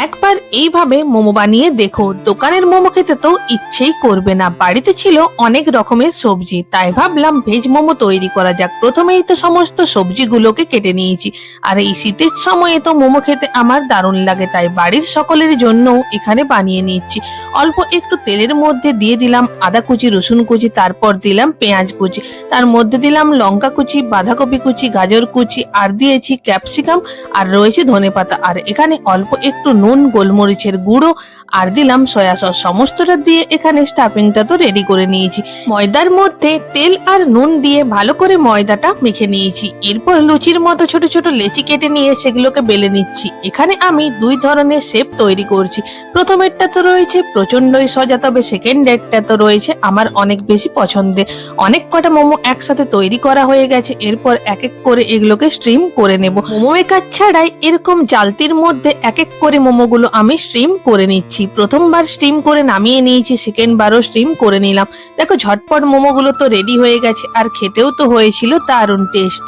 একবার এইভাবে মোমো বানিয়ে দেখো, দোকানের মোমো খেতে তো ইচ্ছেই করবে না। বাড়িতে ছিল অনেক রকমের সবজি, তাই ভাবলাম ভেজ মোমো তৈরি করা যাক। প্রথমেই তো সমস্ত সবজিগুলোকে কেটে নিয়েছি। আর এই শীতের সময়ে তো মোমো খেতে আমার দারুণ লাগে, তাই বাড়ির সকলের জন্যও এখানে বানিয়ে নিচ্ছি। অল্প একটু তেলের মধ্যে দিয়ে দিলাম আদা কুচি, রসুন কুচি, তারপর দিলাম পেঁয়াজ কুচি, তার মধ্যে দিলাম লঙ্কা কুচি, বাঁধাকপি কুচি, গাজর কুচি, আর দিয়েছি ক্যাপসিকাম, আর রয়েছে ধনেপাতা। আর এখানে অল্প একটু নুন, গোলমরিচের গুঁড়ো, আর দিলাম সয়া সস। সমস্তটা দিয়ে এখানে স্টাফিংটা তো রেডি করে নিয়েছি। ময়দার মধ্যে তেল আর নুন দিয়ে ভালো করে ময়দাটা মেখে নিয়েছি। এরপর লুচির মতো ছোট ছোট লেচি কেটে নিয়ে সেগুলোকে বেলে নিচ্ছি। এখানে আমি দুই ধরনের শেপ তৈরি করছি। প্রথমেরটা তো রয়েছে প্রচন্ডই সোজা, তবে সেকেন্ডেরটা তো রয়েছে আমার অনেক বেশি পছন্দের। অনেক কটা মোমো একসাথে তৈরি করা হয়ে গেছে। এরপর এক এক করে এগুলোকে স্টিম করে নেব। মোমো মেকার ছাড়াই এরকম জালতির মধ্যে এক এক করে মোমোগুলো আমি স্টিম করে নিচ্ছি। প্রথমবার স্টিম করে নামিয়ে নিয়েছি, সেকেন্ড বারও স্টিম করে নিলাম। দেখো ঝটপট মোমোগুলো তো রেডি হয়ে গেছে, আর খেতেও তো হয়েছিল দারুণ টেস্ট।